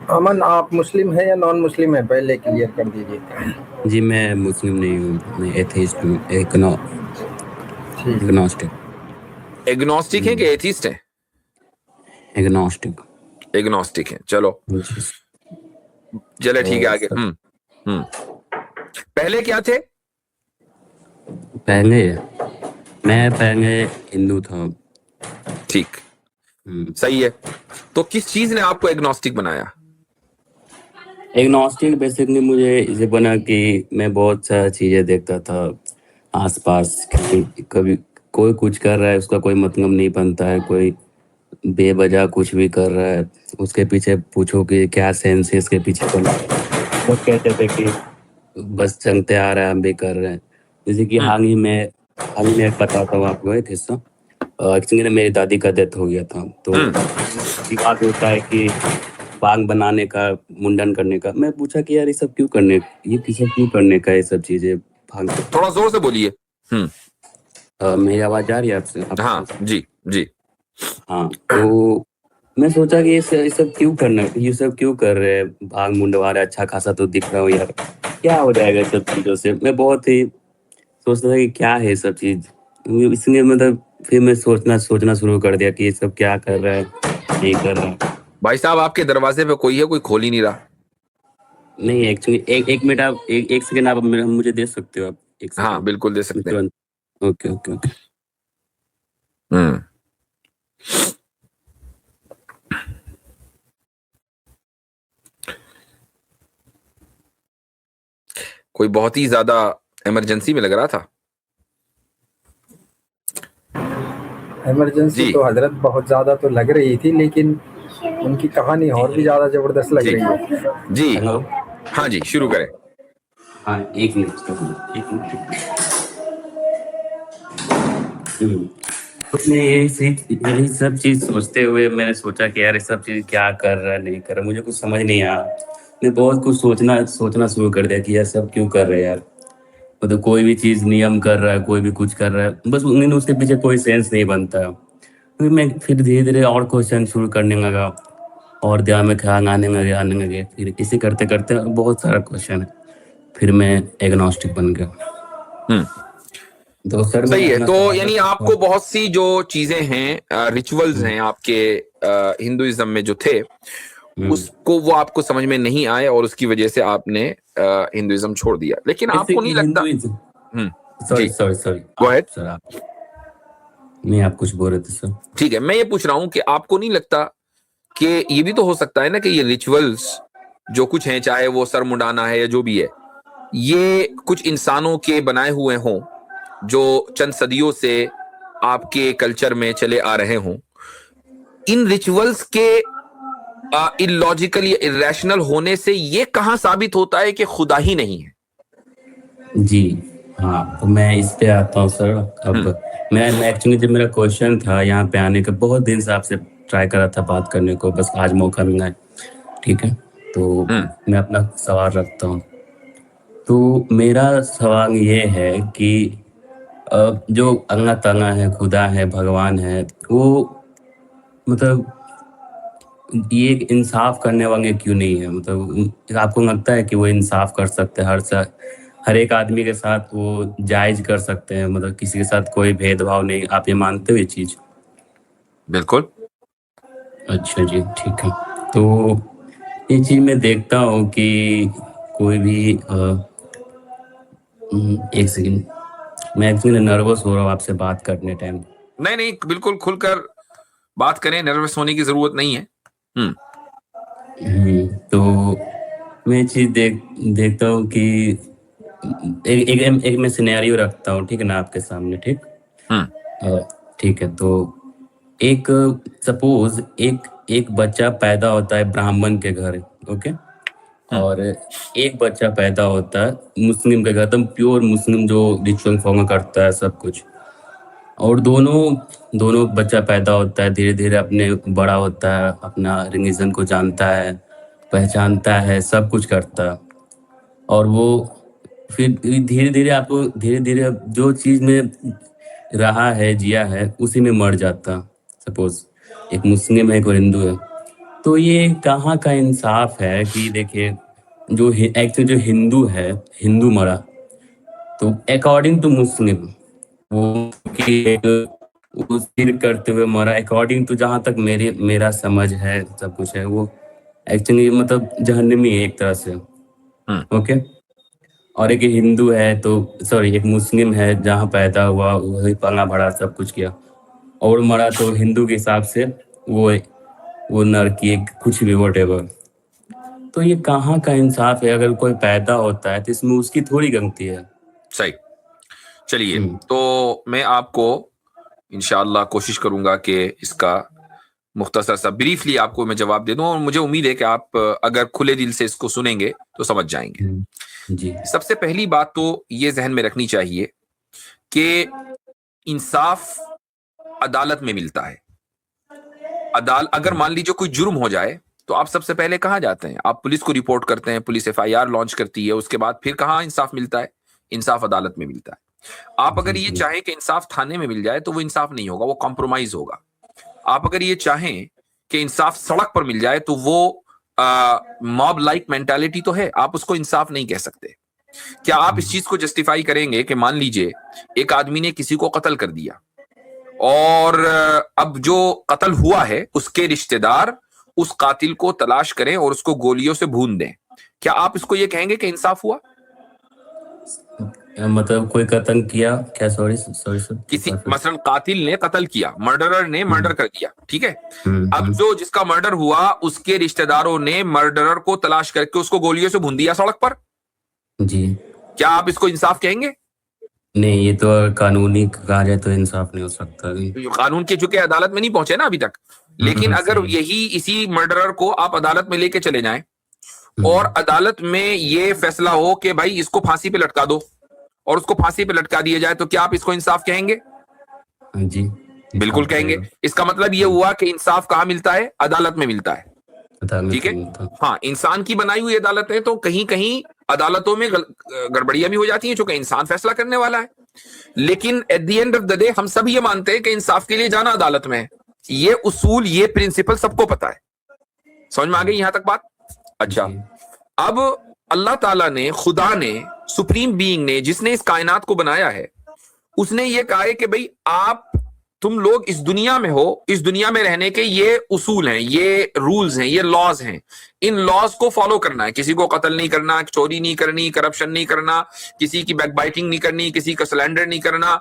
अमन, आप मुस्लिम है या नॉन मुस्लिम है, पहले क्लियर कर दीजिए। जी, मैं मुस्लिम नहीं हूँ, मैं एथेइस्ट हूँ, ठीक। एग्नोस्टिक। एग्नोस्टिक है कि एथिस्ट है? एग्नोस्टिक। एग्नोस्टिक है, चलो जी। चले ठीक है, आगे। तो पहले क्या थे? पहले मैं पहले हिंदू था। ठीक, सही है। तो किस चीज ने आपको एग्नोस्टिक बनाया? एग्नोस्टिक बेसिकली मुझे इसे बना कि मैं बहुत सारी चीज़ें देखता था आसपास कि कभी कोई कुछ कर रहा है, उसका कोई मतलब नहीं बनता है, कोई बेवजह कुछ भी कर रहा है, उसके पीछे पूछो कि क्या सेंस है इसके पीछे पड़ा है। लोग कहते थे कि बस चलते आ रहा है, हम भी कर रहे हैं। जैसे कि हाल ही में एक बताता हूँ आपको एक हिस्सा। एक्चुअली मेरी दादी का डेथ हो गया था, तो बात होता है कि बाग बनाने का, मुंडन करने का। मैं पूछा कि यार ये सब क्यों करने, ये सब क्यों करने का, ये सब चीजें भाग। थोड़ा जोर से बोलिए। मेरी आवाज आ रही है आपसे? हाँ जी जी। हाँ, तो मैं सोचा कि ये सब क्यों करना, ये सब क्यों कर रहे हैं, भाग मुंडवा रहे, अच्छा खासा तो दिख रहा हो यार, क्या हो जाएगा इस सब चीजों से। मैं बहुत ही सोचता था कि क्या है ये सब चीज, इसलिए मतलब फिर मैं सोचना शुरू कर दिया कि ये सब क्या कर रहा है, नहीं कर रहा है। भाई साहब, आपके दरवाजे पे कोई है, कोई खोल ही नहीं रहा। नहीं, एक्चुअली एक मिनट, आप एक सेकंड आप मुझे दे सकते हो? आप एक हाँ सेकंड। बिल्कुल दे सकते हैं। Okay okay okay. कोई बहुत ही ज्यादा इमरजेंसी में लग रहा था। इमरजेंसी जी तो हजरत बहुत ज्यादा तो लग रही थी, लेकिन उनकी कहानी और भी ज्यादा जबरदस्त लग जी रही है। जी। हेलो। हाँ जी, शुरू करें। हाँ, एक मिनट, एक मिनट। कुछ नहीं, यही सब चीज सोचते हुए मैंने सोचा कि यार ये सब चीज क्या कर रहा है, नहीं कर रहा, मुझे कुछ समझ नहीं आया। मैं बहुत कुछ सोचना शुरू कर दिया कि यार सब क्यों कर रहे हैं यार। मतलब कोई भी चीज नियम कर रहा है, कोई भी कुछ कर रहा है, बस उन्हें उसके पीछे कोई सेंस नहीं बनता। फिर धीरे धीरे और क्वेश्चन शुरू करने लगा, और दिमाग में ख्याल आने लगे, फिर इसे करते करते बहुत सारा क्वेश्चन है, फिर मैं एग्नोस्टिक बन गया। तो सर मैं सही है। अपना तो सवाल यानी रखता आपको हूँ। बहुत सी जो चीजें हैं, रिचुअल्स हैं आपके हिंदुइज्म में जो थे, उसको वो आपको समझ में नहीं आए और उसकी वजह से आपने हिंदुइज्म छोड़ दिया। लेकिन जैसे आपको कि नहीं लगता? हिंदुइज्म। जी, सॉरी सॉरी सॉरी, गो आप अहेड। सर, आप नहीं, आप कुछ बोल रहे थे सर। ठीक है, मैं ये पूछ रहा हूं कि आपको नहीं लगता कि ये भी तो हो सकता है ना कि ये रिचुअल्स जो कुछ हैं, चाहे वो सर मुंडाना है या जो भी है, ये कुछ इंसानों के बनाए हुए हों जो चंद सदियों से आपके कल्चर में चले आ रहे हों। इन रिचुअल्स के इलॉजिकल या इरेशनल होने से ये कहां साबित होता है कि खुदा ही नहीं है? जी हाँ, तो मैं इस पे आता हूँ सर। अब मैं एक्चुअली जब मेरा क्वेश्चन था यहाँ पे आने का, बहुत दिन से आपसे ट्राई कर रहा था बात करने को, बस आज मौका मिला है। ठीक है, तो मैं अपना सवाल रखता हूँ। तो मेरा सवाल ये है कि जो अल्लाह ताला है, खुदा है, भगवान है, वो मतलब ये इंसाफ करने वाले क्यों नहीं है? मतलब आपको लगता है कि वो इंसाफ कर सकते हैं हर एक आदमी के साथ, वो जायज कर सकते हैं, मतलब किसी के साथ कोई भेदभाव नहीं? आप ये मानते हो ये चीज? बिल्कुल। अच्छा जी, ठीक है। तो ये चीज मैं देखता हूँ कि कोई भी एक सेकंड, मैं एक्चुअली नर्वस हो रहा हूँ आपसे बात करने टाइम। नहीं नहीं, बिल्कुल खुलकर बात करें, नर्वस होने की जरूरत नहीं है। तो मैं ये चीज देखता हूँ कि एक मैं सिनेरियो रखता हूँ, ठीक है ना, आपके सामने, ठीक। ठीक है, तो एक सपोज एक बच्चा पैदा होता है ब्राह्मण के घर, ओके। और एक बच्चा पैदा होता है मुस्लिम के घर, एकदम प्योर मुस्लिम जो रिचुअल फॉलो करता है सब कुछ। और दोनों दोनों बच्चा पैदा होता है, धीरे धीरे अपने बड़ा होता है, अपना रिलीजन को जानता है, पहचानता है, सब कुछ करता है। और वो फिर धीरे धीरे आपको धीरे धीरे जो चीज में रहा है, जिया है, उसी में मर जाता। सपोज एक मुस्लिम है, एक और हिंदू है। तो ये कहाँ का इंसाफ है कि देखिए जो एक्चुअली जो हिंदू है, हिंदू मरा तो अकॉर्डिंग टू मुस्लिम वो कि वो सिर करते हुए मरा, अकॉर्डिंग टू जहाँ तक मेरा समझ है सब कुछ है, वो एक्चुअली मतलब जहन्नमी है एक तरह से। ओके, और एक हिंदू है तो सॉरी एक मुस्लिम है जहाँ पैदा हुआ वही पला भरा सब कुछ किया और मरा तो हिंदू के हिसाब से वो नरकी कुछ भी वॉटेवर। तो ये कहाँ का इंसाफ है? अगर कोई पैदा होता है तो इसमें उसकी थोड़ी गलती है। सही। चलिए, तो मैं आपको इंशाअल्लाह कोशिश करूंगा कि इसका मुख्तसर सा ब्रीफली आपको मैं जवाब दे दूं, और मुझे उम्मीद है कि आप अगर खुले दिल से इसको सुनेंगे तो समझ जाएंगे। जी। सबसे पहली बात तो ये जहन में रखनी चाहिए कि इंसाफ अदालत में मिलता है। अगर मान लीजिए कोई जुर्म हो जाए तो आप सबसे पहले कहाँ जाते हैं? आप पुलिस को रिपोर्ट करते हैं, पुलिस FIR लॉन्च करती है, उसके बाद फिर कहाँ इंसाफ मिलता है? इंसाफ अदालत में मिलता है। आप अगर ये चाहें कि इंसाफ थाने में मिल जाए तो वो इंसाफ नहीं होगा, वो कॉम्प्रोमाइज होगा। आप अगर ये चाहें कि इंसाफ सड़क पर मिल जाए तो वो मॉब लाइक मेंटालिटी तो है, आप उसको इंसाफ नहीं कह सकते। क्या आप इस चीज को जस्टिफाई करेंगे कि मान लीजिए एक आदमी ने किसी को कत्ल कर दिया और अब जो कत्ल हुआ है उसके रिश्तेदार उस कातिल को तलाश करें और उसको गोलियों से भून दें, क्या आप इसको ये कहेंगे कि इंसाफ हुआ? मतलब कोई कत्ल किया क्या? सॉरी सर, किसी मसलन कातिल ने कत्ल किया, मर्डरर ने मर्डर कर दिया, ठीक है। अब जो जिसका मर्डर हुआ उसके रिश्तेदारों ने मर्डरर को तलाश करके उसको गोलियों से भून दिया सड़क पर, जी, क्या आप इसको इंसाफ कहेंगे? नहीं, ये तो कानूनी कहा जाए तो इंसाफ नहीं हो सकता। कानून के चूंकि अदालत में नहीं पहुंचे ना अभी तक, लेकिन अगर यही इसी मर्डरर को आप अदालत में लेके चले जाएं और अदालत में ये फैसला हो कि भाई इसको फांसी पे लटका दो और उसको फांसी पे लटका दिया जाए, तो क्या आप इसको इंसाफ कहेंगे? जी, बिल्कुल कहेंगे। इसका मतलब ये हुआ कि इंसाफ कहाँ मिलता है? अदालत में मिलता है, ठीक है। हाँ, इंसान की बनाई हुई अदालत है तो कहीं कहीं अदालतों में गड़बड़ियां भी हो जाती हैं, चूंकि इंसान फैसला करने वाला है। लेकिन at the end of the day हम सब ये मानते हैं कि इंसाफ के लिए जाना अदालत में है। ये उसूल, ये प्रिंसिपल सबको पता है। समझ में आ गई यहां तक बात? अच्छा, अब अल्लाह ताला ने, खुदा ने, सुप्रीम बीइंग ने, जिसने इस कायनात को बनाया है, उसने ये कहा है कि भाई आप, तुम लोग इस दुनिया में हो, इस दुनिया में रहने के ये उसूल हैं, ये रूल्स हैं, ये लॉज हैं। इन लॉज को फॉलो करना है। किसी को कत्ल नहीं करना, चोरी नहीं करनी, करप्शन नहीं करना, किसी की बैकबाइटिंग नहीं करनी, किसी का स्लैंडर नहीं करना,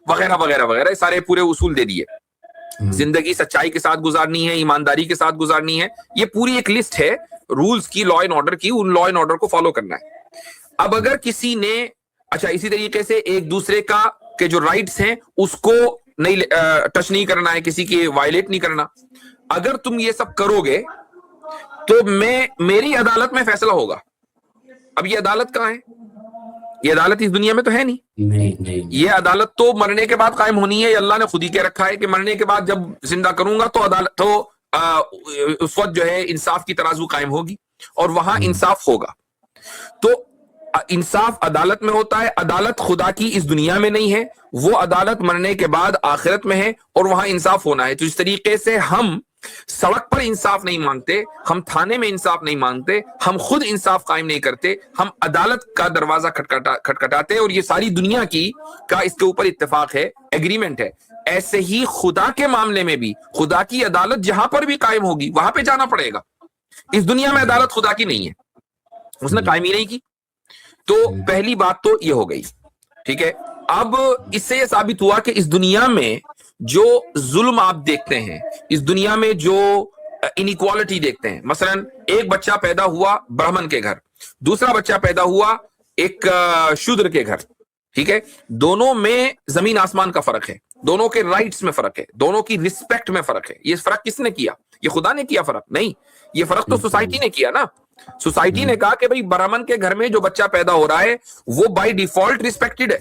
वगैरह वगैरह वगैरह, सारे पूरे उसूल दे दिए। जिंदगी सच्चाई के साथ गुजारनी है, ईमानदारी के साथ गुजारनी है। ये पूरी एक लिस्ट है रूल्स की, लॉ एंड ऑर्डर की। उन लॉ एंड ऑर्डर को फॉलो करना है। अब अगर किसी ने, अच्छा, इसी तरीके से एक दूसरे का के जो राइट्स हैं उसको नहीं टच नहीं करना है, किसी की वायलेट नहीं करना। अगर तुम ये सब करोगे तो मेरी अदालत में फैसला होगा। अब ये अदालत कहाँ है? ये अदालत इस दुनिया में तो है नहीं। ये अदालत तो मरने के बाद कायम होनी है। अल्लाह ने खुद ही कह रखा है कि मरने के बाद जब जिंदा करूंगा तो अदालत तो उस वक्त जो है इंसाफ की तराजू कायम होगी और वहां इंसाफ होगा। तो इंसाफ अदालत में होता है। अदालत खुदा की इस दुनिया में नहीं है, वो अदालत मरने के बाद आखिरत में है और वहां इंसाफ होना है। तो इस तरीके से हम सड़क पर इंसाफ नहीं मांगते, हम थाने में इंसाफ नहीं मांगते, हम खुद इंसाफ कायम नहीं करते, हम अदालत का दरवाजा खटखटाते हैं। और ये सारी दुनिया की का इसके ऊपर इत्तेफाक है, एग्रीमेंट है। ऐसे ही खुदा के मामले में भी खुदा की अदालत जहां पर भी कायम होगी वहां पे जाना पड़ेगा। इस दुनिया में अदालत खुदा की नहीं है, उसने कायम ही नहीं की। तो पहली बात तो ये हो गई, ठीक है। अब इससे ये साबित हुआ कि इस दुनिया में जो जुल्म आप देखते हैं, इस दुनिया में जो इनइक्वालिटी देखते हैं, मसलन एक बच्चा पैदा हुआ ब्राह्मण के घर, दूसरा बच्चा पैदा हुआ एक शूद्र के घर, ठीक है। दोनों में जमीन आसमान का फर्क है, दोनों के राइट्स में फर्क है, दोनों की रिस्पेक्ट में फर्क है। ये फर्क किसने किया? ये खुदा ने किया फर्क? नहीं, ये फर्क तो सोसाइटी ने किया ना। सोसाइटी ने कहा कि भाई ब्राह्मण के घर में जो बच्चा पैदा हो रहा है वो बाय डिफॉल्ट रिस्पेक्टेड है,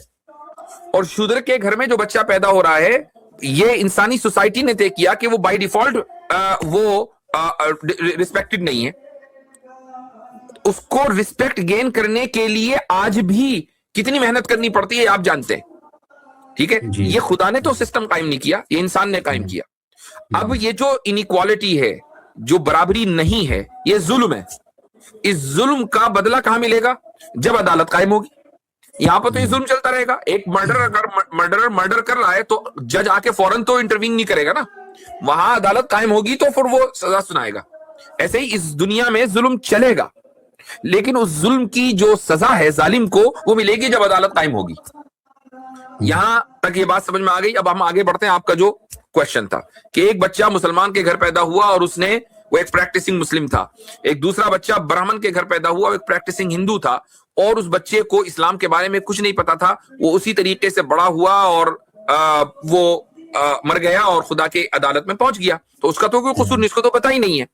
और शूद्र के घर में जो बच्चा पैदा हो रहा है ये इंसानी सोसाइटी ने तय किया कि वो बाय डिफॉल्ट रिस्पेक्टेड नहीं है। उसको रिस्पेक्ट गेन करने के लिए आज भी कितनी मेहनत करनी पड़ती है आप जानते हैं, ठीक है। ये खुदा ने तो सिस्टम कायम नहीं किया, ये इंसान ने कायम किया। अब ये जो इनइक्वालिटी है, जो बराबरी नहीं है, ये जुल्म है। इस जुल्म का बदला कहां मिलेगा? जब अदालत कायम होगी। यहां पर तो ये जुल्म चलता रहेगा। एक मर्डर अगर मर्डरर मर्डर कर रहा है तो जज आके फौरन तो इंटरवीन नहीं करेगा ना, वहां अदालत कायम होगी तो फिर वो सजा सुनाएगा। ऐसे ही इस दुनिया में जुल्म चलेगा, लेकिन उस जुल्म की जो सजा है जालिम को, वो मिलेगी जब अदालत कायम होगी। यहां तक ये बात समझ में आ गई। अब हम आगे बढ़ते हैं। आपका जो क्वेश्चन था कि एक बच्चा मुसलमान के घर पैदा हुआ और वो एक प्रैक्टिसिंग मुस्लिम था। एक दूसरा बच्चा ब्राह्मण के घर पैदा हुआ, वो एक प्रैक्टिसिंग हिंदू था, और उस बच्चे को इस्लाम के बारे में कुछ नहीं पता था। वो उसी तरीके से बड़ा हुआ और वो मर गया और खुदा के अदालत में पहुंच गया। तो उसका तो कोई कसूर नहीं, इसको तो पता ही नहीं है।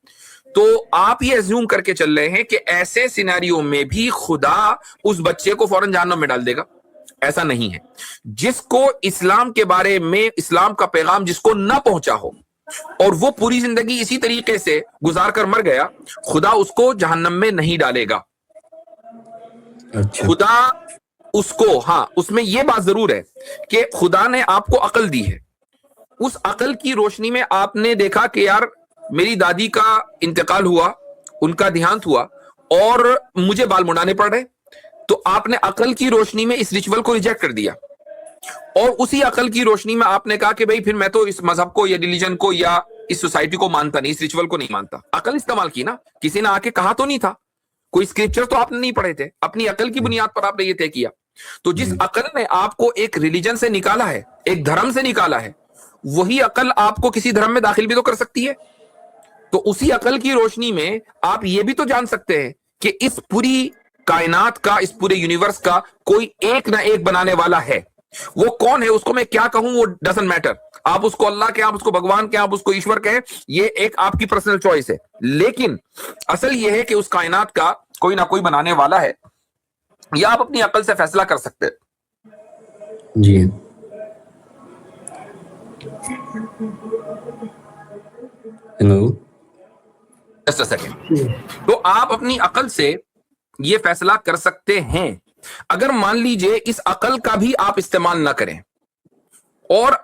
तो आप ये अज्यूम करके चल रहे हैं कि ऐसे सिनेरियो में भी खुदा उस बच्चे को फौरन जहन्नम में डाल देगा। ऐसा नहीं है। जिसको इस्लाम के बारे में, इस्लाम का पैगाम जिसको ना पहुंचा हो और वो पूरी जिंदगी इसी तरीके से गुजार कर मर गया, खुदा उसको जहन्नम में नहीं डालेगा। अच्छा। खुदा उसको, हाँ, उसमें यह बात जरूर है कि खुदा ने आपको अकल दी है। उस अकल की रोशनी में आपने देखा कि यार मेरी दादी का इंतकाल हुआ, उनका देहांत हुआ और मुझे बाल मुंडाने पड़ रहे, तो आपने अकल की रोशनी में इस रिचुअल को रिजेक्ट कर दिया। और उसी अकल की रोशनी में आपने कहा कि भाई फिर मैं तो इस मजहब को या रिलीजन को या इस सोसाइटी को मानता नहीं, इस रिचुअल को नहीं मानता। अकल इस्तेमाल की ना, किसी ने आके कहा तो नहीं था, कोई स्क्रिप्चर तो आपने नहीं पढ़े थे, अपनी अकल की बुनियाद पर आपने ये तय किया। तो जिस अकल ने आपको एक रिलीजन से निकाला है, एक धर्म से निकाला है, वही अकल आपको किसी धर्म में दाखिल भी तो कर सकती है। तो उसी अकल की रोशनी में आप ये भी तो जान सकते हैं कि इस पूरी कायनात का, इस पूरे यूनिवर्स का कोई एक ना एक बनाने वाला है। वो कौन है, उसको मैं क्या कहूं, वो डजंट मैटर। आप उसको अल्लाह के, आप उसको भगवान के, आप उसको ईश्वर कहें, ये एक आपकी पर्सनल चॉइस है। लेकिन असल ये है कि उस कायनात का कोई ना कोई बनाने वाला है। या आप अपनी अकल से फैसला कर सकते हैं। जी। Hello, just a second. तो आप अपनी अकल से ये फैसला कर सकते हैं। अगर मान लीजिए इस अकल का भी आप इस्तेमाल ना करें, और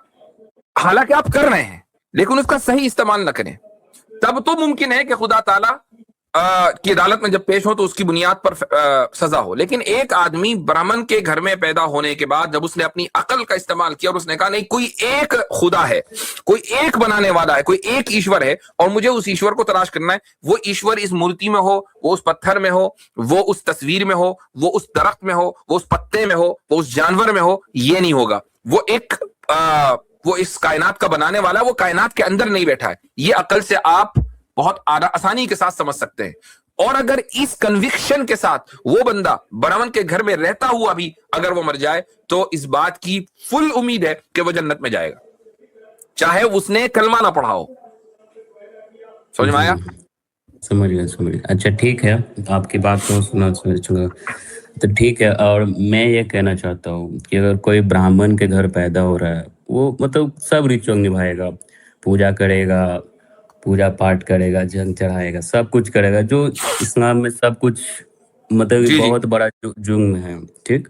हालांकि आप कर रहे हैं लेकिन उसका सही इस्तेमाल ना करें, तब तो मुमकिन है कि खुदा ताला की अदालत में जब पेश हो तो उसकी बुनियाद पर सजा हो। लेकिन एक आदमी ब्राह्मण के घर में पैदा होने के बाद जब उसने अपनी अकल का इस्तेमाल किया और उसने कहा नहीं, कोई एक खुदा है, कोई एक बनाने वाला है, कोई एक ईश्वर है और मुझे उस ईश्वर को तलाश करना है। वो ईश्वर इस मूर्ति में हो, वो उस पत्थर में हो, वो उस तस्वीर में हो, वो उस दरख्त में हो, वो उस पत्ते में हो, वो उस जानवर में हो, ये नहीं होगा। वो इस कायनात का बनाने वाला, वो कायनात के अंदर नहीं बैठा है। ये अकल से आप बहुत आसानी के साथ समझ सकते हैं। और अगर इस कन्विक्शन के साथ वो बंदा ब्राह्मण के घर में रहता हुआ भी अगर वो मर जाए, तो इस बात की फुल उम्मीद है कि वो जन्नत में जाएगा, चाहे उसने कलमा ना पढ़ा हो। समझ में आया? समझ गया। अच्छा, ठीक है, आपकी बात को सुना तो ठीक है। और मैं ये कहना चाहता हूँ कि अगर कोई ब्राह्मण के घर पैदा हो रहा है, वो मतलब सब रिचुअल निभाएगा, पूजा करेगा, पूजा पाठ करेगा, जंग चढ़ाएगा, सब कुछ करेगा, जो इस्लाम में सब कुछ मतलब बहुत बड़ा जुर्म है। ठीक,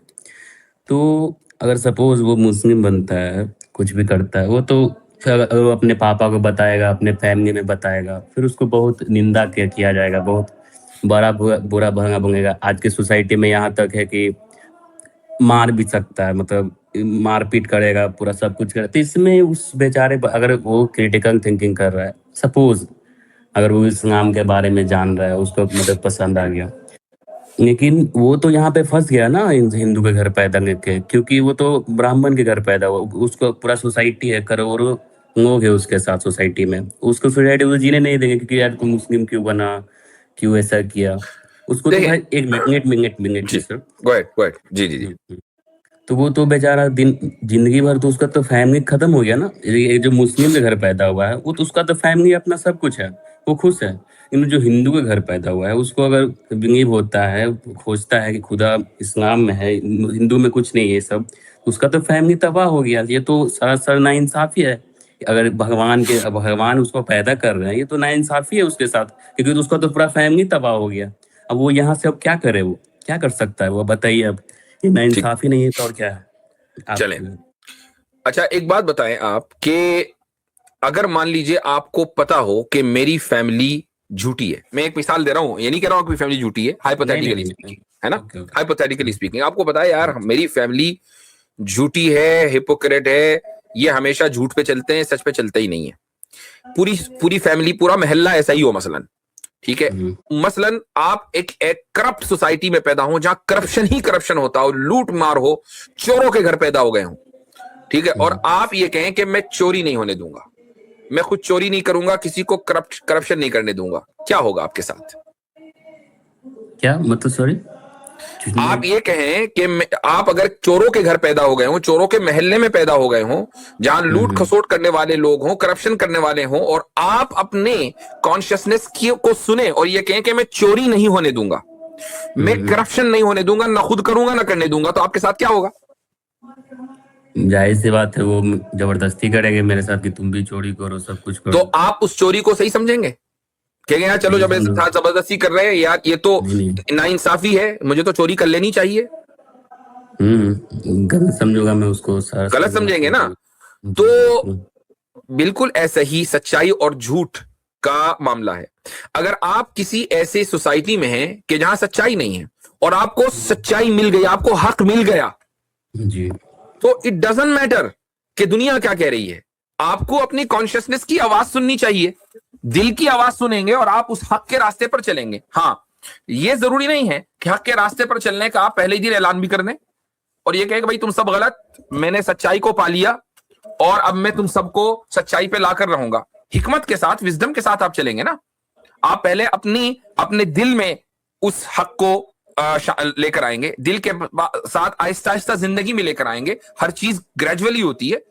तो अगर सपोज वो मुस्लिम बनता है, कुछ भी करता है, वो तो फिर अगर वो अपने पापा को बताएगा, अपने फैमिली में बताएगा, फिर उसको बहुत निंदा किया जाएगा, बहुत बड़ा बुरा भंगा बनेगा। आज की सोसाइटी में यहाँ तक है कि मार भी सकता है, मतलब मारपीट करेगा, पूरा सब कुछ करेगा। तो इसमें उस बेचारे, अगर वो क्रिटिकल थिंकिंग कर रहा है, सपोज अगर वो इस्लाम के बारे में जान रहा है, उसको मतलब पसंद आ गया, लेकिन वो तो यहाँ पे फंस गया ना हिंदू के घर पैदा लेके, क्योंकि वो तो ब्राह्मण के घर पैदा हुआ। उसको पूरा सोसाइटी है, करोड़ों लोग है उसके साथ सोसाइटी में, उसको सोसाइटी वो जीने नहीं देंगे क्योंकि यार तुम मुस्लिम क्यों बना, क्यों ऐसा किया। उसको तो भाई एक मिनट सर, गो अहेड। जी। तो वो तो बेचारा जिंदगी भर तो उसका तो फैमिली खत्म हो गया ना। ये जो मुस्लिम के घर पैदा हुआ है, वो तो उसका तो फैमिली अपना सब कुछ है, वो खुश है। लेकिन जो हिंदू के घर पैदा हुआ है, उसको अगर बिलीव होता है, खोजता है कि खुदा इस्लाम में है, हिंदू में कुछ नहीं है सब, उसका तो फैमिली तबाह हो गया। ये तो सरासर नाइंसाफी है। अगर भगवान उसको पैदा कर रहे हैं, ये तो नाइंसाफी है उसके साथ, क्योंकि तो उसका तो पूरा फैमिली तबाह हो गया। अब वो यहाँ से अब क्या करे, वो क्या कर सकता है, वो बताइए। अब ये नाइंसाफी नहीं है तो और क्या है? चले, अच्छा एक बात बताएं आप कि अगर मान लीजिए आपको पता हो कि मेरी फैमिली झूठी है, मैं एक मिसाल दे रहा हूं, ये नहीं कह रहा हूं कि फैमिली झूठी है, नहीं हाइपोथेटिकली नहीं स्पीकिंग, है ना, ओके ओके हाइपोथेटिकली स्पीकिंग, आपको पता है यार मेरी फैमिली झूठी है, हिपोक्रेट है, ये हमेशा झूठ पे चलते हैं, सच पे चलते ही नहीं है, पूरी पूरी फैमिली, पूरा मोहल्ला ऐसा ही हो मसलन, ठीक है, मसलन आप एक करप्ट सोसाइटी में पैदा हो, जहां करप्शन ही करप्शन होता हो, लूट मार हो, चोरों के घर पैदा हो गए हो, ठीक है, और आप ये कहें कि मैं चोरी नहीं होने दूंगा, मैं खुद चोरी नहीं करूंगा, किसी को करप्शन नहीं करने दूंगा, क्या होगा आपके साथ? क्या मतलब, सॉरी? आप ये कहें कि आप अगर चोरों के घर पैदा हो गए हो, चोरों के महल्ले में पैदा हो गए हो, जहां लूट खसोट करने वाले लोग हो, करप्शन करने वाले हो, और आप अपने कॉन्शियसनेस को सुने और ये कहें कि मैं चोरी नहीं होने दूंगा, मैं करप्शन नहीं होने दूंगा, ना खुद करूंगा ना करने दूंगा, तो आपके साथ क्या होगा? जाहिर सी बात है, वो जबरदस्ती करेंगे मेरे साथ कि तुम भी चोरी करो, सब कुछ करो। तो आप उस चोरी को सही समझेंगे? कहेंगे यार चलो जबरदस्ती कर रहे हैं यार, ये तो नाइंसाफी है, मुझे तो चोरी कर लेनी चाहिए। गलत समझूंगा मैं उसको, गलत समझेंगे ना? तो बिल्कुल ऐसा ही सच्चाई और झूठ का मामला है। अगर आप किसी ऐसे सोसाइटी में हैं कि जहां सच्चाई नहीं है और आपको सच्चाई मिल गई, आपको हक मिल गया जी, तो इट डजंट मैटर कि दुनिया क्या कह रही है, आपको अपनी कॉन्शियसनेस की आवाज सुननी चाहिए, दिल की आवाज सुनेंगे और आप उस हक के रास्ते पर चलेंगे। हाँ, यह जरूरी नहीं है कि हक के रास्ते पर चलने का आप पहले ही दिन ऐलान भी कर दें और ये कहे कि भाई तुम सब गलत, मैंने सच्चाई को पा लिया और अब मैं तुम सबको सच्चाई पे लाकर रहूंगा। हिकमत के साथ, विजडम के साथ आप चलेंगे ना। आप पहले अपने दिल में उस हक को लेकर आएंगे, दिल के साथ आहिस्ता आहिस्ता जिंदगी में लेकर आएंगे। हर चीज ग्रेजुअली होती है,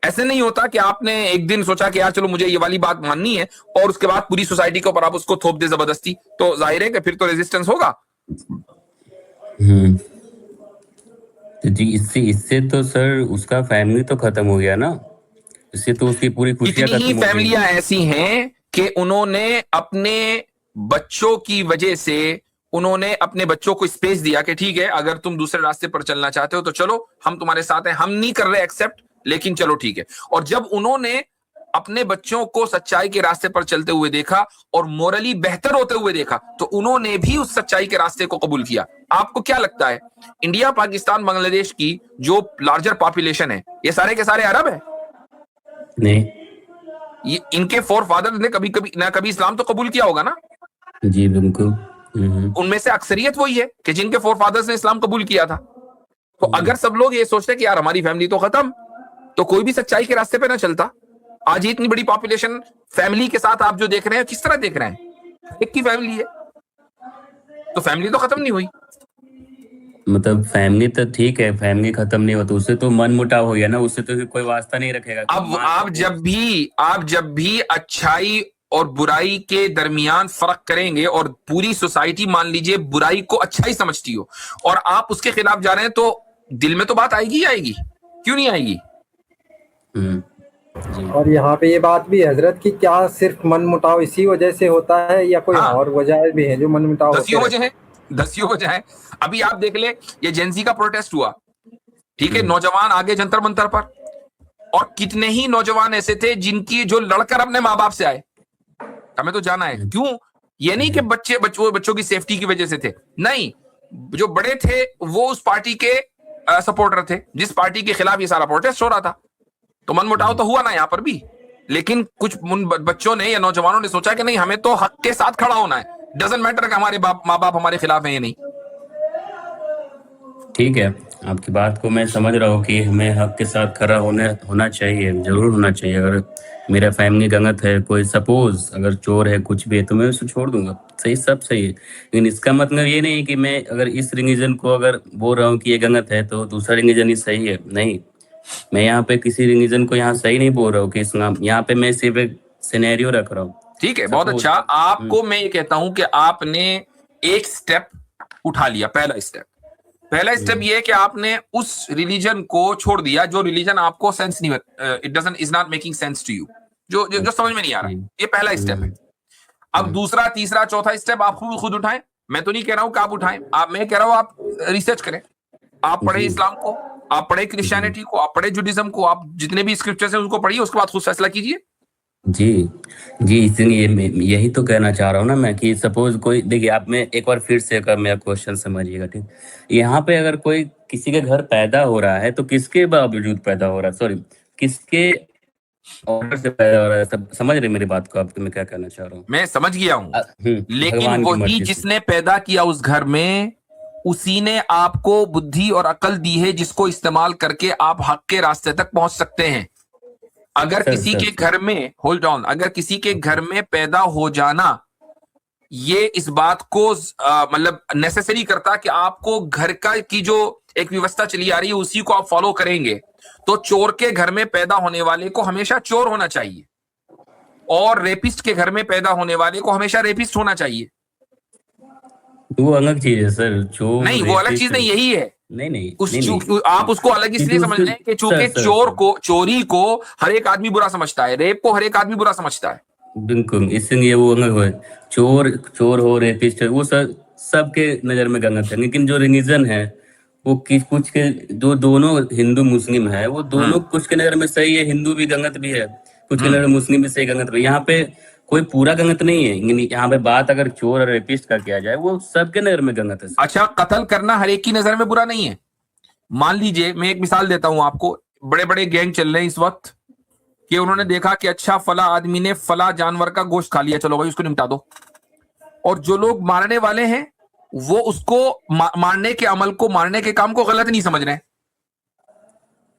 ऐसे नहीं होता कि आपने एक दिन सोचा कि यार चलो मुझे ये वाली बात माननी है और उसके बाद पूरी सोसाइटी के ऊपर आप उसको थोप दे जबरदस्ती, तो जाहिर है कि फिर तो रेजिस्टेंस होगा। तो जी, इससे तो सर उसका फैमिली तो खत्म हो गया ना, इससे तो उसकी पूरी खुशियां कितनी ही खत्म हो गई। फैमिलियां ऐसी हैं कि उन्होंने अपने बच्चों की वजह से उन्होंने अपने बच्चों को स्पेस दिया कि ठीक है अगर तुम दूसरे रास्ते पर चलना चाहते हो तो चलो, हम तुम्हारे साथ हैं, हम नहीं कर रहे एक्सेप्ट, लेकिन चलो ठीक है। और जब उन्होंने अपने बच्चों को सच्चाई के रास्ते पर चलते हुए देखा और मोरली बेहतर होते हुए देखा तो उन्होंने भी उस सच्चाई के रास्ते को कबूल किया। आपको क्या लगता है इंडिया, पाकिस्तान, बांग्लादेश की जो लार्जर पॉपुलेशन है, ये सारे के सारे अरब है? नहीं, ये इनके फोर फादर ने कभी इस्लाम तो कबूल किया होगा ना? जी बिल्कुल। उनमें से अक्सरियत वही है कि जिनके फोर फादर्स ने इस्लाम कबूल किया था। तो अगर सब लोग ये सोचते कि यार हमारी फैमिली तो खत्म, तो कोई भी सच्चाई के रास्ते पे ना चलता। आज ये इतनी बड़ी पॉपुलेशन फैमिली के साथ आप जो देख रहे हैं, किस तरह देख रहे हैं? एक की फैमिली है तो फैमिली तो खत्म नहीं हुई। मतलब फैमिली तो ठीक है, फैमिली खत्म नहीं होती, उससे तो मन मुटाव हो गया ना, उससे तो कोई वास्ता नहीं रखेगा। अब आप जब भी अच्छाई और बुराई के दरमियान फर्क करेंगे और पूरी सोसाइटी मान लीजिए बुराई को अच्छाई समझती हो और आप उसके खिलाफ जा रहे हैं, तो दिल में तो बात आएगी ही आएगी, क्यों नहीं आएगी? और यहाँ पे ये बात भी हजरत की, क्या सिर्फ मन मुटाव इसी वजह से होता है या कोई और वजह भी है जो मन मुटाव? दसियों वजह है। अभी आप देख ले, ये जेंजी का प्रोटेस्ट हुआ, ठीक है, नौजवान आगे जंतर मंतर पर, और कितने ही नौजवान ऐसे थे जिनकी जो लड़कर अपने माँ बाप से आए, हमें तो जाना है क्यों। ये नहीं कि बच्चों की सेफ्टी की वजह से थे, नहीं, जो बड़े थे वो उस पार्टी के सपोर्टर थे जिस पार्टी के खिलाफ ये सारा प्रोटेस्ट हो रहा था। तो मन मुटाव तो हुआ ना यहाँ पर भी, लेकिन कुछ बच्चों ने या नौजवानों ने सोचा कि नहीं, हमें तो हक के साथ खड़ा होना है, डजंट मैटर कि हमारे माँ बाप हमारे खिलाफ है या नहीं। ठीक है, आपकी बात को मैं समझ रहा हूँ कि हमें हक के साथ खड़ा होना चाहिए, जरूर होना चाहिए। अगर मेरा फैमिली गलत है, कोई सपोज अगर चोर है, कुछ भी है, तो मैं उसे छोड़ दूंगा, सही, सब सही है। लेकिन इसका मतलब ये नहीं कि मैं अगर इस रिलीजन को अगर बोल रहा हूँ कि ये गलत है तो दूसरा रिलीजन ही सही है, नहीं। मैं यहाँ पे किसी रिलीजन को यहाँ सही नहीं बोल रहा हूँ कि इस्लाम, यहाँ पे मैं सिर्फ एक सिनेरियो रख रहा हूँ। ठीक है, बहुत अच्छा। आपको मैं ये कहता हूं कि आपने एक स्टेप उठा लिया। पहला स्टेप ये है कि आपने उस रिलीजन को छोड़ दिया जो रिलीजन आपको सेंस नहीं, is not making sense to you, जो समझ में नहीं आ रहा। ये पहला स्टेप है। अब दूसरा, तीसरा, चौथा स्टेप आप खुद उठाएं। मैं तो नहीं कह रहा हूं कि आप उठाएं, मैं कह रहा हूं आप रिसर्च करें, आप पढ़े इस्लाम को, आप पढ़े क्रिश्चियनिटी को, आप पढ़े जुडिज्म को, आप जितने भी स्क्रिप्चर्स हैं उसको पढ़िए, उसके बाद खुद फैसला कीजिए जी, जी, इसलिए यही तो कहना चाह रहा हूँ ना मैं कि सपोज़ कोई देखिए आप मैं एक बार फिर से अगर मेरा क्वेश्चन समझिएगा, ठीक? यहाँ पे अगर कोई किसी के घर पैदा हो रहा है, तो किसके बावजूद पैदा हो रहा है? सॉरी, किसके ऑर्डर से पैदा हो रहा है? सब समझ रहे हैं मेरी बात को आप मैं क्या कहना चाह रहा हूँ? मैं समझ गया हूं, लेकिन भगवान की वही मर्ज़ी से। जिसने पैदा किया उस घर में, उसी ने आपको बुद्धि और अकल दी है, जिसको इस्तेमाल करके आप हक के रास्ते तक पहुंच सकते हैं। अगर सर, किसी सर, के सर। घर में, होल्ड ऑन, अगर किसी के ओके। घर में पैदा हो जाना ये इस बात को मतलब नेसेसरी करता कि आपको घर का की जो एक व्यवस्था चली आ रही है उसी को आप फॉलो करेंगे, तो चोर के घर में पैदा होने वाले को हमेशा चोर होना चाहिए, और रेपिस्ट के घर में पैदा होने वाले को हमेशा रेपिस्ट होना चाहिए। वो अलग चीज़ है सर, जो नहीं, वो अलग चीज रेपिस्ट नहीं, यही है। नहीं, नहीं, नहीं, आप नहीं, उसको अलग क्योंकि इसलिए समझ उसके रहे हैं कि सर, चूंकि सर, सर। चोरी को हर एक आदमी बुरा समझता है, रेप को हर एक आदमी बुरा समझता है। बिल्कुल, इसलिए वो अलग हुए। चोर चोर हो, रेपिस्ट है, वो सबके नज़र में गलत है। लेकिन जो रिलीजन है, वो कुछ के जो दोनों हिंदू मुस्लिम है, वो दोनों कुछ के नज़र में सही है, हिंदू भी गलत भी है, कुछ के नज़र में मुस्लिम भी सही गलत भी है। यहाँ पे कोई पूरा गलत नहीं है। यहाँ पे बात अगर चोर और रेपिस्ट का किया जाए, वो सबके नज़र में गलत है। अच्छा, कत्ल करना हर एक की नजर में बुरा नहीं है। मान लीजिए, मैं एक मिसाल देता हूं आपको, बड़े बड़े गैंग चल रहे हैं इस वक्त कि उन्होंने देखा कि अच्छा फला आदमी ने फला जानवर का गोश्त खा लिया, चलो भाई उसको निपटा दो। और जो लोग मारने वाले हैं वो उसको मारने के अमल को, मारने के काम को गलत नहीं समझ रहे हैं,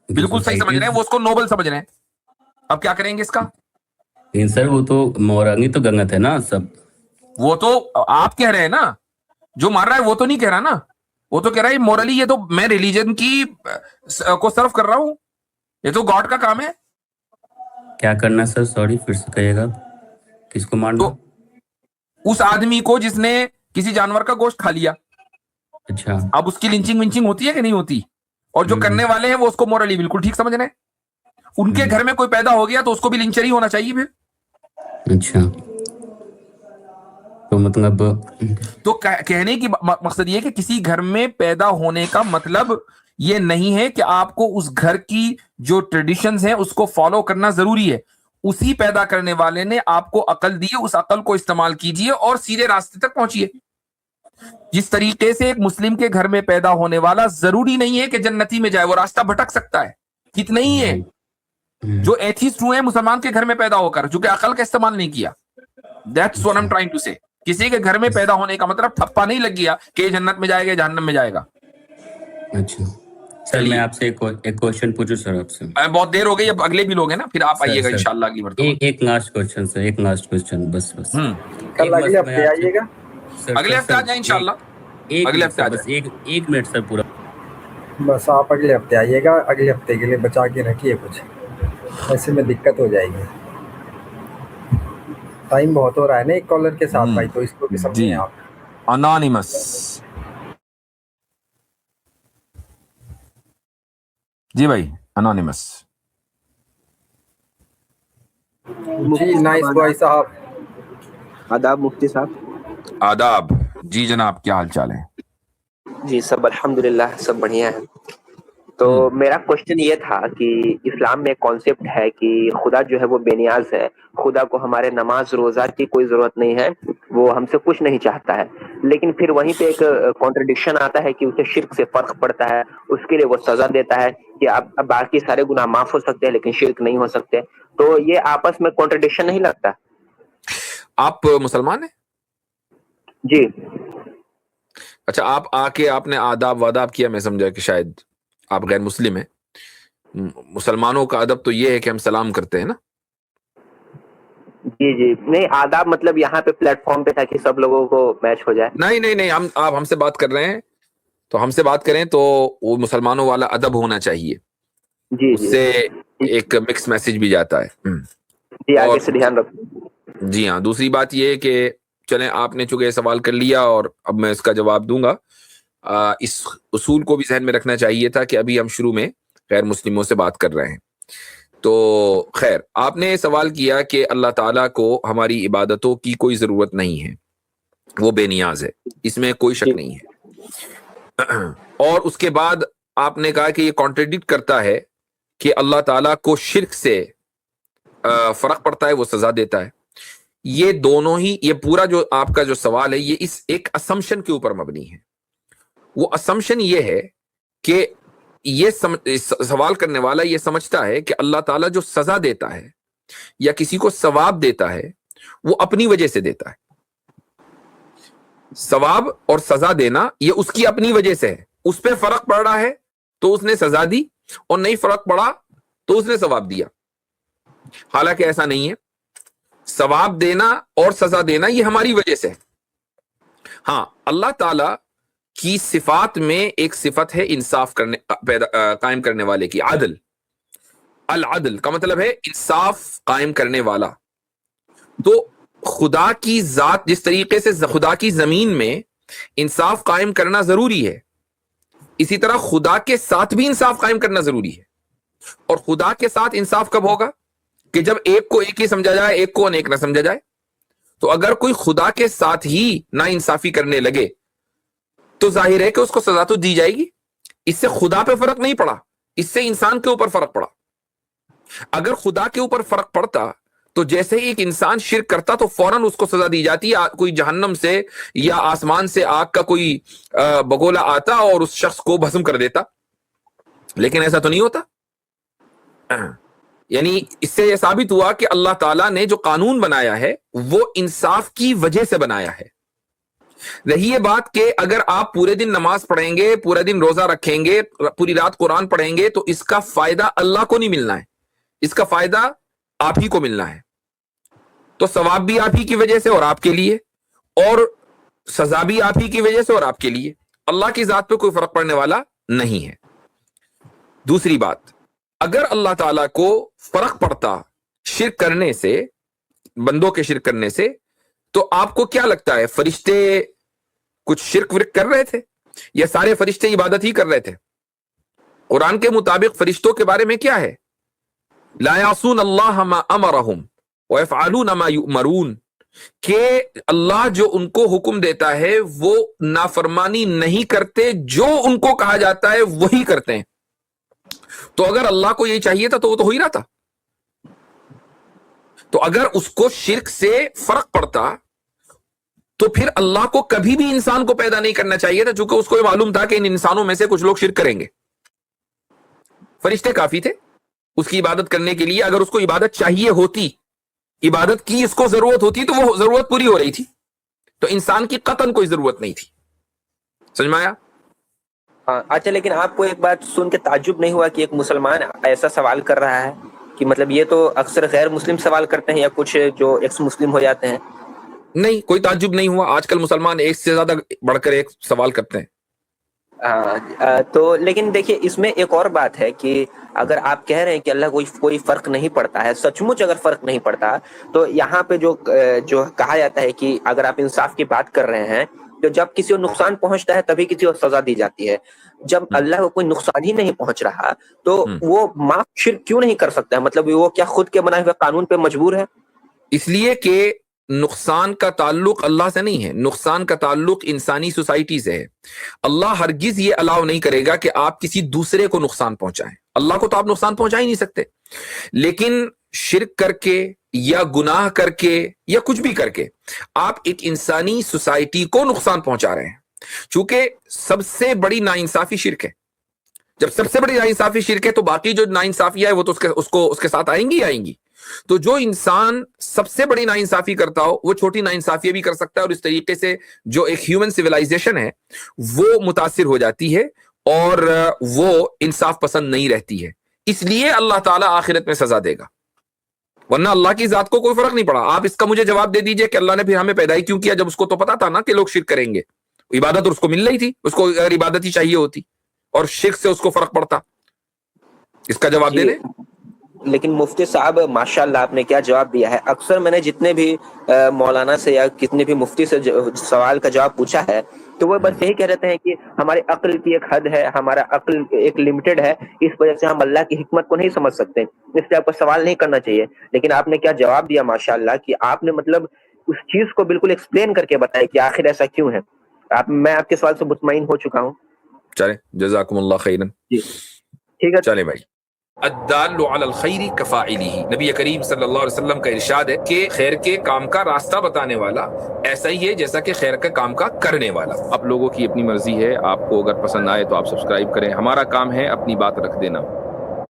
जो बिल्कुल सही समझ सोसाइटी, रहे हैं, वो उसको नोबल समझ रहे हैं। अब क्या करेंगे इसका? लेकिन सर वो तो मोरंगी तो गलत है ना सब। वो तो आप कह रहे हैं ना, जो मार रहा है वो तो नहीं कह रहा ना, वो तो कह रहा है मोरली ये तो मैं रिलीजन की को सर्व कर रहा हूं, ये तो गॉड का काम है। क्या करना सर? सॉरी, फिर से कहिएगा। किसको मारना? तो उस आदमी को जिसने किसी जानवर का गोश्त खा लिया, अच्छा। अब उसकी लिंचिंग विंचिंग होती है कि नहीं होती? और जो करने वाले हैं वो उसको मोरली बिल्कुल ठीक समझ रहे हैं। उनके घर में कोई पैदा हो गया तो उसको भी लिंचर ही होना चाहिए फिर। अच्छा, तो मतलब तो कहने की मकसद ये कि किसी घर में पैदा होने का मतलब ये नहीं है कि आपको उस घर की जो ट्रेडिशंस हैं उसको फॉलो करना जरूरी है। उसी पैदा करने वाले ने आपको अकल दी है, उस अकल को इस्तेमाल कीजिए और सीधे रास्ते तक पहुंचिए। जिस तरीके से एक मुस्लिम के घर में पैदा होने वाला जरूरी नहीं है कि जन्नती में जाए, वो रास्ता भटक सकता है, ठीक नहीं है। जो एथिस्ट हुए मुसलमान के घर में पैदा होकर, जो कि अकल का इस्तेमाल नहीं किया, that's what I am trying to say. किसी के घर में पैदा होने का मतलब ठप्पा नहीं लग गया कि ये जन्नत में जाएगा, जहन्नम में जाएगा। अच्छा सर, मैं आपसे एक क्वेश्चन पूछूं सर आपसे? बहुत देर हो गई, अब अगले भी लोग हैं ना, फिर आप सर, आइएगा सर, इंशाल्लाह अगली मर्तबा। एक लास्ट क्वेश्चन सर, एक लास्ट क्वेश्चन, बस बस। कल एक अगले बस मैं हफ्ते आपसे आइएगा। सर, अगले सर, हफ्ते आ सर, जाए इंशाल्लाह, एक अगले मिनट हफ्ते सर, आ बस जाए। एक मिनट सर पूरा। बस आप अगले हफ्ते आइएगा, अगले हफ्ते के लिए बचा के रखिए कुछ, ऐसे में दिक्कत हो जाएगी। टाइम बहुत हो रहा है ना एक कॉलर के साथ भाई, तो इसको भी समझें जी, आप। अनोनिमस। जी भाई, अनोनिमस। जी नाइस बॉय साहब। आदाब मुफ्ती साहब। आदाब जी जनाब, क्या हाल चाल है? जी सब अल्हम्दुलिल्लाह, सब बढ़िया है। तो मेरा क्वेश्चन ये था कि इस्लाम में कॉन्सेप्ट है कि खुदा जो है वो बेनियाज है, खुदा को हमारे नमाज रोजा की कोई जरूरत नहीं है, वो हमसे कुछ नहीं चाहता है। लेकिन फिर वहीं पे एक कॉन्ट्रडिक्शन आता है कि उसे शिर्क से फर्क पड़ता है, उसके लिए वो सजा देता है कि आप बाकी सारे गुनाह माफ हो सकते हैं लेकिन शिर्क नहीं हो सकते। तो ये आपस में कॉन्ट्रडिक्शन नहीं लगता? आप मुसलमान हैं? जी अच्छा, आप आके आपने आदाब वादाब किया, मैं समझा कि शायद आप गैर मुस्लिम हैं। मुसलमानों का अदब तो ये है कि हम सलाम करते हैं ना। जी जी, नहीं आदाब मतलब यहाँ पे प्लेटफॉर्म पे था कि सब लोगों को मैच हो जाए। नहीं नहीं नहीं, आप हमसे बात कर रहे हैं तो हमसे बात करें तो वो मुसलमानों वाला अदब होना चाहिए, जी जी उससे एक मिक्स मैसेज भी जाता है। जी, आगे और से ध्यान रखो। जी हाँ, दूसरी बात ये है कि चलें, आपने चूंकि ये सवाल कर लिया और अब मैं इसका जवाब दूंगा। इस उसूल को भी जहन में रखना चाहिए था कि अभी हम शुरू में गैर मुस्लिमों से बात कर रहे हैं। तो खैर, आपने सवाल किया कि अल्लाह ताला को हमारी इबादतों की कोई ज़रूरत नहीं है, वो बेनियाज है, इसमें कोई शक नहीं है। और उसके बाद आपने कहा कि ये कॉन्ट्रडिक्ट करता है कि अल्लाह ताला को शिर्क से फर्क पड़ता है वो सजा देता है। ये दोनों ही, ये पूरा जो आपका जो सवाल है ये इस एक असम्पशन के ऊपर मबनी है। वो असम्पशन ये है कि ये सवाल करने वाला ये समझता है कि अल्लाह ताला जो सजा देता है या किसी को सवाब देता है वो अपनी वजह से देता है। सवाब और सजा देना ये उसकी अपनी वजह से है। उस पर फर्क पड़ रहा है तो उसने सजा दी, और नहीं फर्क पड़ा तो उसने सवाब दिया। हालांकि ऐसा नहीं है, सवाब देना और सजा देना ये हमारी वजह से है। हाँ, अल्लाह ताला की सिफात में एक सिफत है इंसाफ करने कायम करने वाले की, आदल। अल अदल का मतलब है इंसाफ कायम करने वाला। तो खुदा की जात, जिस तरीके से खुदा की जमीन में इंसाफ कायम करना जरूरी है, इसी तरह खुदा के साथ भी इंसाफ कायम करना जरूरी है। और खुदा के साथ इंसाफ कब होगा? कि जब एक को एक ही समझा जाए, एक को अनेक ना समझा जाए। तो अगर कोई खुदा के साथ ही ना इंसाफी करने लगे तो जाहिर है कि उसको सजा तो दी जाएगी। इससे खुदा पे फर्क नहीं पड़ा, इससे इंसान के ऊपर फर्क पड़ा। अगर खुदा के ऊपर फर्क पड़ता तो जैसे ही एक इंसान शिर्क करता तो फौरन उसको सजा दी जाती, कोई जहन्नम से या आसमान से आग का कोई बगोला आता और उस शख्स को भस्म कर देता। लेकिन ऐसा तो नहीं होता। यानी इससे यह साबित हुआ कि अल्लाह ताला ने जो कानून बनाया है वो इंसाफ की वजह से बनाया है। रही ये बात कि अगर आप पूरे दिन नमाज पढ़ेंगे, पूरा दिन रोजा रखेंगे, पूरी रात कुरान पढ़ेंगे, तो इसका फायदा अल्लाह को नहीं मिलना है, इसका फायदा आप ही को मिलना है। तो सवाब भी आप ही की वजह से और आपके लिए, और सजा भी आप ही की वजह से और आपके लिए। अल्लाह की जात पे कोई फर्क पड़ने वाला नहीं है। दूसरी बात, अगर अल्लाह ताला को फर्क पड़ता शिर्क करने से, बंदों के शिर्क करने से, तो आपको क्या लगता है फरिश्ते कुछ शिर्क विर्क कर रहे थे या सारे फरिश्ते इबादत ही कर रहे थे? कुरान के मुताबिक फरिश्तों के बारे में क्या है? ला यासून अल्लाह मा अमरहुम व यफअलून मा युमरून, के अल्लाह जो उनको हुक्म देता है वो नाफरमानी नहीं करते, जो उनको कहा जाता है वही करते हैं। तो अगर अल्लाह को यही चाहिए था तो वो तो हो ही रहा था। तो अगर उसको शिर्क से फर्क पड़ता तो फिर अल्लाह को कभी भी इंसान को पैदा नहीं करना चाहिए था, क्योंकि उसको ये मालूम था कि इन इंसानों में से कुछ लोग शिर्क करेंगे। फरिश्ते काफी थे उसकी इबादत करने के लिए। अगर उसको इबादत चाहिए होती, इबादत की इसको जरूरत होती, तो वो जरूरत पूरी हो रही थी। तो इंसान की कतन कोई जरूरत नहीं थी। समझ में आया? हाँ, अच्छा, लेकिन आपको एक बात सुन के ताज्जुब नहीं हुआ कि एक मुसलमान ऐसा सवाल कर रहा है? कि मतलब ये तो अक्सर गैर मुस्लिम सवाल करते हैं या कुछ जो एक्स मुस्लिम हो जाते हैं। नहीं, कोई ताज्जुब नहीं हुआ। आजकल मुसलमान एक से ज्यादा बढ़कर एक सवाल करते हैं। तो लेकिन देखिए, इसमें एक और बात है कि अगर आप कह रहे हैं कि अल्लाह कोई फर्क नहीं पड़ता है, सचमुच अगर फर्क नहीं पड़ता, तो यहाँ पे जो कहा जाता है कि अगर आप इंसाफ की बात कर रहे हैं, तो जब किसी को नुकसान पहुंचता है तभी किसी को सजा दी जाती है। जब अल्लाह को कोई नुकसान ही नहीं पहुंच रहा तो वो माफ शिर्क क्यों नहीं कर सकता है? मतलब वो क्या खुद के बनाए हुए कानून पे मजबूर है? इसलिए कि नुकसान का ताल्लुक अल्लाह से नहीं है, नुकसान का ताल्लुक इंसानी सोसाइटी से है। अल्लाह हरगिज ये अलाउ नहीं करेगा कि आप किसी दूसरे को नुकसान पहुंचाएं। अल्लाह को तो आप नुकसान पहुंचा ही नहीं सकते। लेकिन शिर्क करके या गुनाह करके या कुछ भी करके आप एक इंसानी सोसाइटी को नुकसान पहुंचा रहे हैं। चूंकि सबसे बड़ी नाइंसाफी शिर्क है। जब सबसे बड़ी नाइंसाफी शिर्क है तो बाकी जो नाइंसाफियां है वो तो उसके साथ आएंगी आएंगी। तो जो इंसान सबसे बड़ी नाइंसाफी करता हो वो छोटी नाइंसाफी भी कर सकता है, और इस तरीके से जो एक ह्यूमन सिविलाइजेशन है वो मुतासिर हो जाती है और वो इंसाफ पसंद नहीं रहती है। इसलिए अल्लाह ताला आखिरत में सजा देगा, वरना अल्लाह की जात को कोई फर्क नहीं पड़ा। आप इसका मुझे जवाब दे दीजिए कि अल्लाह ने फिर हमें पैदा ही क्यों किया, जब उसको तो पता था ना कि लोग शिर्क करेंगे। इबादत और उसको मिल रही थी, उसको अगर इबादत ही चाहिए होती और शिर्क से उसको फर्क पड़ता। इसका जवाब दे दे। लेकिन मुफ्ती साहब माशाल्लाह आपने क्या जवाब दिया है। अक्सर मैंने जितने भी मौलाना से या कितने भी मुफ्ती से सवाल का जवाब पूछा है तो वो बस यही कह रहते हैं कि हमारे अक्ल की एक हद है, हमारा अक्ल एक लिमिटेड है, इस वजह से हम अल्लाह की हिकमत को नहीं समझ सकते, इसलिए आपको सवाल नहीं करना चाहिए। लेकिन आपने क्या जवाब दिया माशाल्लाह कि आपने मतलब उस चीज को बिल्कुल एक्सप्लेन करके बताया कि आखिर ऐसा क्यों है। मैं आपके सवाल से मुतमईन हो चुका हूँ। चले, जज़ाकुमुल्लाह खैरन। जी ठीक है, चले भाई। अद्दाल्लु अलल खैरि कफ़ाइलिही। नबी करीम सल्लल्लाहु अलैहि वसल्लम का इरशाद है कि खैर के काम का रास्ता बताने वाला ऐसा ही है जैसा कि खैर के काम का करने वाला। आप लोगों की अपनी मर्जी है, आपको अगर पसंद आए तो आप सब्सक्राइब करें। हमारा काम है अपनी बात रख देना।